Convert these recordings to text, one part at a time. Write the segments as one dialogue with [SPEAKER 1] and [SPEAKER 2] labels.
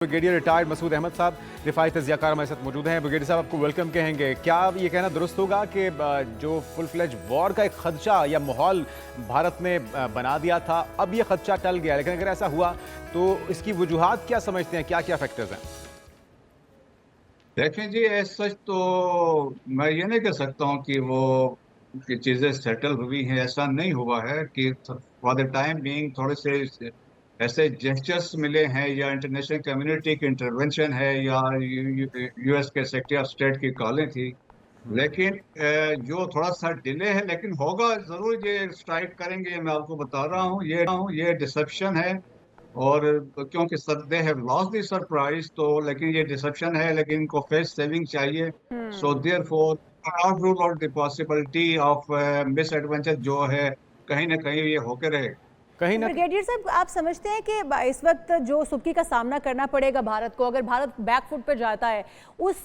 [SPEAKER 1] Brigadier retired Masood Ahmad साहब रिफाई तजियाकार हमारे साथ मौजूद हैं। ब्रिगेडियर साहब, आपको वेलकम कहेंगे। क्या ये कहना दुरुस्त होगा कि जो फुल फ्लेज वॉर का एक खदशा या माहौल भारत ने बना दिया था, अब ये खदशा टल गया, लेकिन अगर ऐसा हुआ तो इसकी वजूहात क्या समझते हैं, क्या क्या फैक्टर्स हैं?
[SPEAKER 2] देखें जी, सच तो मैं ये नहीं कह सकता हूँ कि वो कि चीज़ें सेटल हुई हैं। ऐसा नहीं हुआ है कि फॉर द टाइम बीइंग थोड़े से ऐसे जेस्चर्स मिले हैं या इंटरनेशनल कम्युनिटी की इंटरवेंशन है या यूएस के सेक्रेटरी ऑफ स्टेट की कॉलें थी। लेकिन जो थोड़ा सा डिले है, लेकिन होगा जरूर। ये स्ट्राइक करेंगे, ये मैं आपको बता रहा हूँ। ये डिसेप्शन है। और क्योंकि they have lost the surprise, तो लेकिन ये डिसेप्शन है, लेकिन इनको फेस सेविंग चाहिए। So therefore not rule out the possibility of misadventure जो है, कहीं ना कहीं ये होके रहे।
[SPEAKER 1] कहीं
[SPEAKER 3] तो
[SPEAKER 1] ना
[SPEAKER 3] ब्रिगेडियर साहब, आप समझते हैं कि इस वक्त जो सुबकी का सामना करना पड़ेगा भारत को, अगर भारत बैकफुट पर जाता है, उस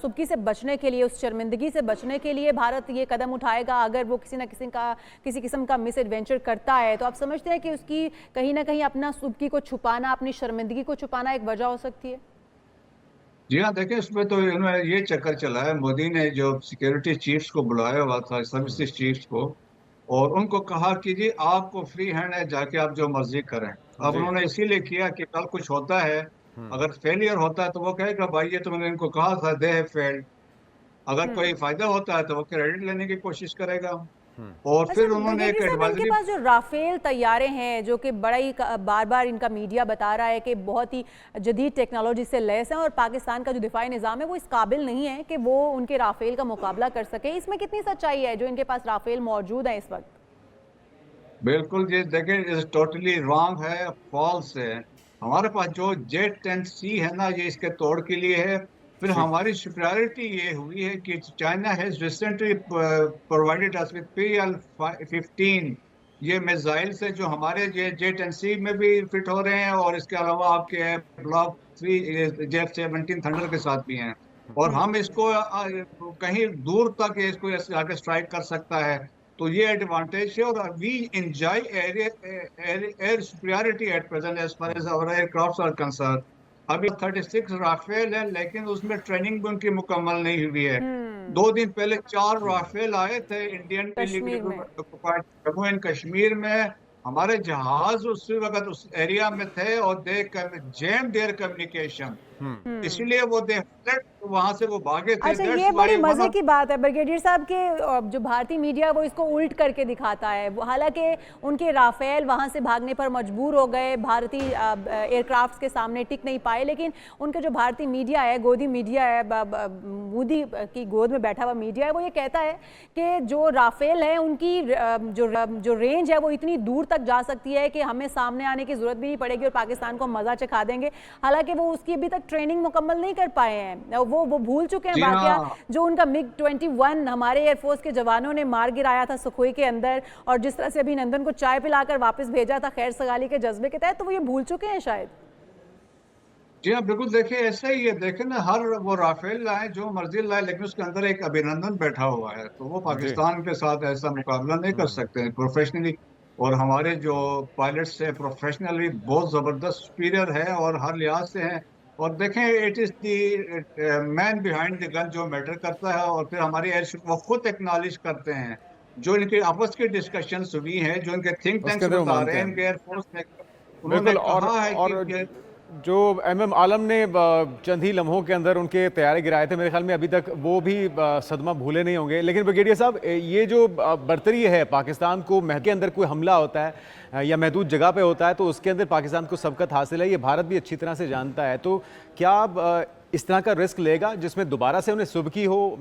[SPEAKER 3] सुबकी से बचने के लिए, उस शर्मिंदगी से बचने के लिए भारत ये कदम उठाएगा? अगर वो किसी किस्म का मिस एडवेंचर करता है, तो आप समझते हैं कि उसकी कहीं ना कहीं अपना सुबकी को छुपाना, अपनी शर्मिंदगी को छुपाना एक वजह हो सकती है?
[SPEAKER 2] जी हाँ, देखें, इसमें तो इन्होंने ये चक्कर चला है। मोदी ने जो सिक्योरिटी चीफ्स को बुलाया हुआ था, सर्विसेज चीफ्स को, और उनको कहा कि जी आपको फ्री हैंड है, जाके आप जो मर्जी करें। अब
[SPEAKER 1] जी।
[SPEAKER 2] उन्होंने इसीलिए किया कि कल कुछ होता है, अगर फेलियर होता है तो वो कहेगा भाई ये तो मैंने इनको कहा था, दे हैव फेल्ड। अगर कोई फायदा होता है तो वो क्रेडिट लेने की कोशिश करेगा। और
[SPEAKER 3] अच्छा
[SPEAKER 2] फिर उन्होंने एक
[SPEAKER 3] ब्रिगेडियर साहब, इनके
[SPEAKER 2] एडवाइजरी।
[SPEAKER 3] पास जो राफेल तैयारे हैं, जो कि बड़ा ही बार बार इनका मीडिया बता रहा है कि बहुत ही जदीद टेक्नोलॉजी से लैस हैं, और पाकिस्तान का जो दिफाई निज़ाम है वो इस काबिल नहीं है कि वो उनके राफेल का मुकाबला कर सके, इसमें कितनी सच्चाई है जो इनके पास राफेल मौजूद है इस वक्त?
[SPEAKER 2] बिल्कुल जी, देखिए, इज टोटली रॉन्ग है, फॉल्स है। हमारे पास जो J-10C है ना, ये इसके तोड़ के लिए है। फिर
[SPEAKER 1] ठीक।
[SPEAKER 2] हमारी सुपीरियरिटी ये हुई है कि China has recently provided us with PL-15। ये मिसाइल से जो हमारे J-10C में भी फिट हो रहे हैं, और इसके अलावा आपके ब्लॉक 3 J-17 थंडर के साथ भी हैं। और हम इसको कहीं दूर तक इसको आगे स्ट्राइक कर सकता है। तो ये एडवांटेज है, और we enjoy air superiority at present as far as our aircraft are concern. अभी 36 राफेल है, लेकिन उसमें ट्रेनिंग भी उनकी मुकम्मल नहीं हुई है। 2 दिन पहले 4 राफेल आए थे इंडियन
[SPEAKER 3] कश्मीर में।
[SPEAKER 2] जम्मू एंड कश्मीर में। हमारे जहाज उस वक्त उस एरिया में थे, और दे जैम देयर कम्युनिकेशन, इसीलिए वो दे वहां से वो भागे थे।
[SPEAKER 3] अच्छा,
[SPEAKER 2] दैट्स
[SPEAKER 3] ये बड़ी
[SPEAKER 2] व्हाई वन
[SPEAKER 3] मजे
[SPEAKER 2] ऑफ।
[SPEAKER 3] की बात है ब्रिगेडियर साहब के, जो भारतीय मीडिया वो इसको उल्ट करके दिखाता है। हालांकि उनके राफेल वहां से भागने पर मजबूर हो गए, भारतीय एयरक्राफ्ट्स के सामने टिक नहीं पाए, लेकिन उनका जो भारतीय मीडिया है, गोदी मीडिया है, मोदी की गोद में बैठा हुआ मीडिया है, वो ये कहता है कि जो राफेल है उनकी जो रेंज है वो इतनी दूर तक जा सकती है कि हमें सामने आने की जरूरत भी नहीं पड़ेगी और पाकिस्तान को मजा चखा देंगे। हालांकि वो उसकी अभी तक ट्रेनिंग मुकम्मल नहीं कर पाए हैं। वो भूल चुके हैं
[SPEAKER 2] जी
[SPEAKER 3] वाकया
[SPEAKER 2] हाँ,
[SPEAKER 3] जो उनका MiG-21 हमारे एयरफोर्स के जवानों ने मार गिराया था सुखोई के अंदर, और जिस तरह से अभिनंदन को चाय पिलाकर वापस भेजा था खैर सगाली के जज्बे के तहत, तो वो ये भूल चुके हैं शायद।
[SPEAKER 2] जी हाँ, बिल्कुल। देखिए, ऐसा ही है। देखे ना, हर वो राफेल लाए जो मर्जी लाए, लेकिन उसके अंदर एक अभिनंदन बैठा हुआ है, तो वो
[SPEAKER 1] जी।
[SPEAKER 2] पाकिस्तान के साथ ऐसा मुकाबला नहीं कर सकते प्रोफेशनली। और हमारे जो पायलट्स है प्रोफेशनली बहुत जबरदस्त सुपीरियर है, और हर लिहाज से है। और देखें, it is the man behind the gun जो मैटर करता है। और फिर हमारे एयरशिप वो खुद एक्नॉलेज करते हैं, जो इनके आपस की डिस्कशंस हुई हैं, जो इनके थिंक
[SPEAKER 1] उसके
[SPEAKER 2] टैंक्स
[SPEAKER 1] अंदर वो
[SPEAKER 2] बता रहे
[SPEAKER 1] मानते
[SPEAKER 2] हैं, इनके
[SPEAKER 1] हैं।
[SPEAKER 2] एयरफोर्स ने, उन्होंने
[SPEAKER 1] बिल्कुल।
[SPEAKER 2] कहा है कि
[SPEAKER 1] जो MM आलम ने चंद ही लम्हों के अंदर उनके तैयारे गिराए थे, मेरे ख्याल में अभी तक वो भी सदमा भूले नहीं होंगे। लेकिन ब्रिगेडियर साहब, ये जो बर्तरी है पाकिस्तान को, के अंदर कोई हमला होता है या महदूद जगह पे होता है तो उसके अंदर पाकिस्तान को सबकत हासिल है, ये भारत भी अच्छी तरह से जानता है। तो क्या इस तरह का रिस्क लेगा जिसमें दोबारा से उन्हें सुबकी हो,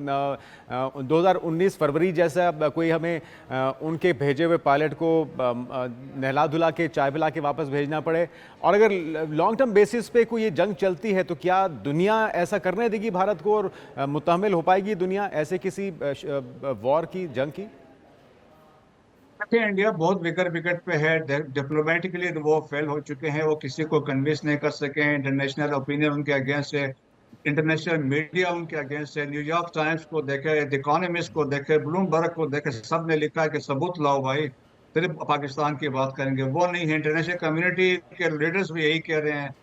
[SPEAKER 1] 2019 फरवरी जैसा कोई हमें उनके भेजे हुए पायलट को नहला धुला के चाय पिला के वापस भेजना पड़े? और अगर लॉन्ग टर्म बेसिस पे कोई ये जंग चलती है तो क्या दुनिया ऐसा करने देगी भारत को, और मुतहम्मिल हो पाएगी दुनिया ऐसे किसी वॉर की, जंग की?
[SPEAKER 2] देखिए, इंडिया बहुत विकर विकेट पे है। डिप्लोमेटिकली वो फेल हो चुके हैं, वो किसी को कन्विंस नहीं कर सके। इंटरनेशनल ओपिनियन उनके अगेंस्ट है, इंटरनेशनल मीडिया उनके अगेंस्ट है। न्यूयॉर्क टाइम्स को देखे, द इकोनॉमिस्ट को देखे, ब्लूमबर्ग को देखे, सब ने लिखा है कि सबूत लाओ भाई, सिर्फ पाकिस्तान की बात करेंगे। वो नहीं है, इंटरनेशनल कम्युनिटी के लीडर्स भी यही कह रहे हैं।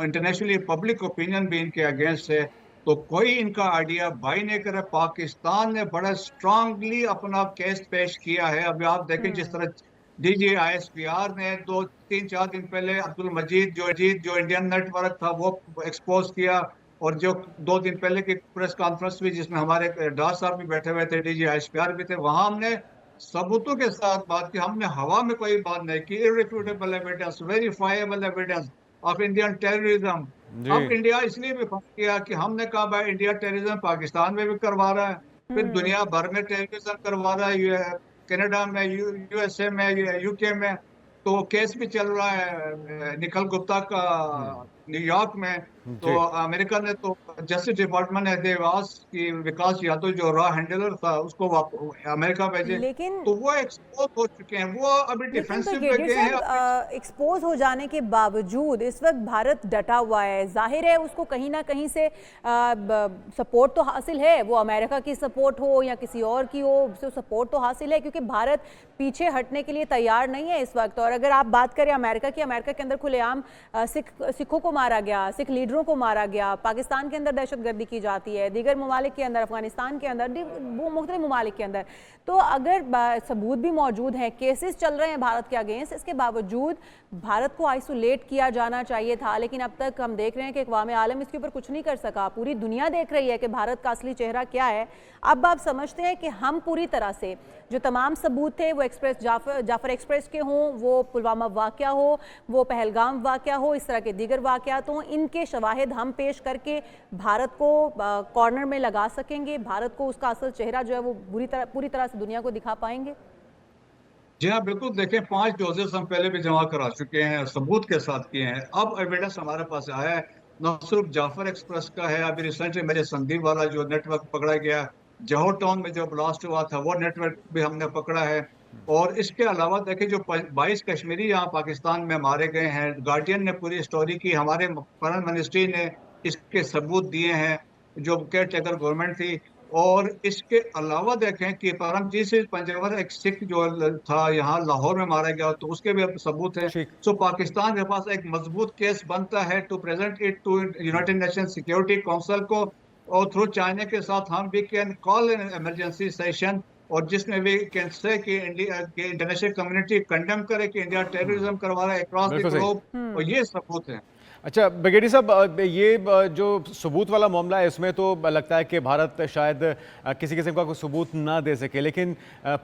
[SPEAKER 2] इंटरनेशनली पब्लिक ओपिनियन भी इनके अगेंस्ट है, तो कोई इनका आइडिया बाई नहीं करे। पाकिस्तान ने बड़ा स्ट्रांगली अपना केस पेश किया है। अभी आप देखें जिस तरह DGISPR ने 2-3-4 दिन पहले अब्दुल मजीद जो इंडियन नेटवर्क था वो एक्सपोज किया, और जो 2 दिन पहले की प्रेस कॉन्फ्रेंस हुई जिसमें हमारे डार साहब भी बैठे हुए थे, DGISPR भी थे, वहां हमने सबूतों के साथ बात की। हमने हवा में कोई बात नहीं की। Irrefutable evidence, verifiable evidence of Indian terrorism.
[SPEAKER 1] जी।
[SPEAKER 2] अब इंडिया इसलिए भी फंस गया कि हमने कहा भाई इंडिया टेररिज्म पाकिस्तान में भी करवा रहा है, फिर दुनिया भर में टेररिज्म करवा रहा है, कनाडा में, USA में, UK में। तो केस भी चल रहा है निखिल गुप्ता का न्यूयॉर्क में। तो
[SPEAKER 1] जी।
[SPEAKER 2] अमेरिका ने तो जस्टिस डिपार्टमेंट ने देवास की विकास यादव जो रॉ हैंडलर था उसको अमेरिका भेजे,
[SPEAKER 3] लेकिन
[SPEAKER 2] तो वो एक्सपोज हो चुके हैं, वो अभी
[SPEAKER 3] लेकिन
[SPEAKER 2] डिफेंसिव में
[SPEAKER 3] ब्रिगेडियर
[SPEAKER 2] गए हैं।
[SPEAKER 3] साहब, एक्सपोज हो जाने के बावजूद इस वक्त भारत डटा हुआ है। जाहिर है उसको कहीं ना कहीं से सपोर्ट तो हासिल है, वो अमेरिका की सपोर्ट हो या किसी और की हो, उससे सपोर्ट तो हासिल है, क्योंकि भारत पीछे हटने के लिए तैयार नहीं है इस वक्त। और अगर आप बात करें अमेरिका की, अमेरिका के अंदर खुलेआम सिखों को मारा गया, सिख लीडरों को मारा गया, पाकिस्तान के अंदर दहशतगर्दी की जाती है, दीगर ममालिक के अंदर, अफगानिस्तान के अंदर, मुख्तलिफ ममालिक के अंदर। तो अगर सबूत भी मौजूद हैं, केसेस चल रहे हैं भारत के अगेंस्ट, इसके बावजूद भारत को आइसोलेट किया जाना चाहिए था। लेकिन अब तक हम देख रहे हैं कि अक़वाम आलम इसके ऊपर कुछ नहीं कर सका। पूरी दुनिया देख रही है कि भारत का असली चेहरा क्या है। अब आप समझते हैं कि हम पूरी तरह से जो तमाम सबूत थे, वो जाफर एक्सप्रेस के हों, वो पुलवामा वाक़या हो, वो पहलगाम वाक़या हो, इस तरह के दीगर वाक़यात हों, इनके शवाहिद हम पेश करके भारत को कॉर्नर में लगा सकेंगे, भारत को उसका असल चेहरा जो है वो पूरी तरह से दुनिया को दिखा पाएंगे।
[SPEAKER 2] जी हाँ, बिल्कुल। देखें, 5 डोजेस हम पहले भी जमा करा चुके हैं, सबूत के साथ किए हैं। अब एविडेंस हमारे पास आया है, न सिर्फ जाफर एक्सप्रेस का है, अभी रिसेंटली मेरे संदीप वाला जो नेटवर्क पकड़ा गया, जौहर टाउन में जो ब्लास्ट हुआ था वो नेटवर्क भी हमने पकड़ा है। और इसके अलावा देखें जो 22 कश्मीरी यहाँ पाकिस्तान में मारे गए हैं, गार्डियन ने पूरी स्टोरी की, हमारे फॉरेन मिनिस्ट्री ने इसके सबूत दिए हैं, जो केयर टेकर गवर्नमेंट थी। और इसके अलावा देखें कि परमजीत सिंह पंजेवर एक सिख जो था यहाँ लाहौर में मारा गया, तो उसके भी सबूत हैं।
[SPEAKER 1] ठीक।
[SPEAKER 2] सो पाकिस्तान के पास एक मजबूत केस बनता है to present it to United Nation Security Council को, और थ्रू चाइना के साथ हम we can call an emergency session, और जिसमें वी कैन से कि इंटरनेशनल कम्युनिटी कंडेम करे कि इंडिया टेररिज्म करवा रहा है अक्रॉस द
[SPEAKER 1] बिल्कुल सही।
[SPEAKER 2] ग्लोब, और ये सबूत हैं।
[SPEAKER 1] अच्छा ब्रिगेडियर साहब, ये जो सबूत वाला मामला है इसमें तो लगता है कि भारत शायद किसी किस्म का कोई सबूत ना दे सके, लेकिन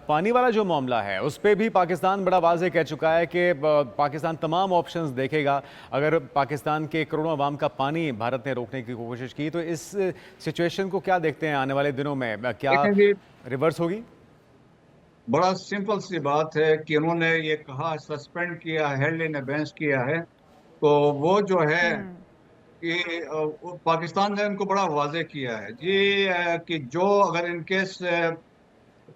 [SPEAKER 1] पानी वाला जो मामला है उस पर भी पाकिस्तान बड़ा वाज़ेह कह चुका है कि पाकिस्तान तमाम ऑप्शंस देखेगा। अगर पाकिस्तान के करोड़ों अवाम का पानी भारत ने रोकने की कोशिश की, तो इस सिचुएशन को क्या देखते हैं आने वाले दिनों में, क्या रिवर्स होगी?
[SPEAKER 2] बड़ा सिंपल सी बात है कि उन्होंने ये कहा, सस्पेंड किया, हेल्ड इन अबेंस किया है, तो वो जो है कि पाकिस्तान ने उनको बड़ा वाज़ेह किया है जी, कि जो अगर इनकेस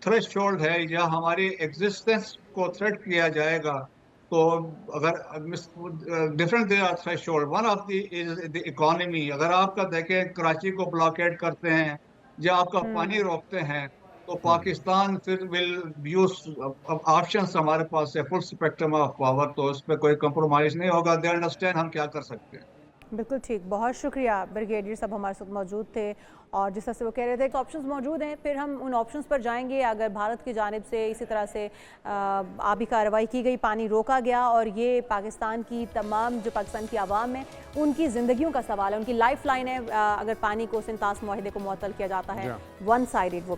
[SPEAKER 2] थ्रेशोल्ड है या हमारी एग्जिस्टेंस को थ्रेट किया जाएगा, तो अगर different there are threshold, one of the is the economy. अगर आपका देखें कराची को ब्लॉकेड करते हैं या आपका पानी रोकते हैं, तो पाकिस्तान फिर विल यूज ऑप्शंस हमारे पास है, फुल स्पेक्ट्रम ऑफ पावर, तो इस पर कोई कंप्रोमाइज नहीं होगा। दे अंडरस्टैंड हम क्या कर सकते हैं।
[SPEAKER 3] बिल्कुल ठीक, बहुत शुक्रिया ब्रिगेडियर साहब हमारे साथ मौजूद थे। और जिस तरह से वो कह रहे थे कि ऑप्शंस मौजूद हैं, फिर हम उन ऑप्शंस पर जाएंगे। अगर भारत की जानिब से इसी तरह से आबी कार्रवाई की गई, पानी रोका गया, और ये पाकिस्तान की तमाम जो पाकिस्तान की आवाम है उनकी ज़िंदगियों का सवाल है, उनकी लाइफ लाइन है। अगर पानी को सिंतास मुआहिदे को मुअत्तल किया जाता है, वन साइडेड वो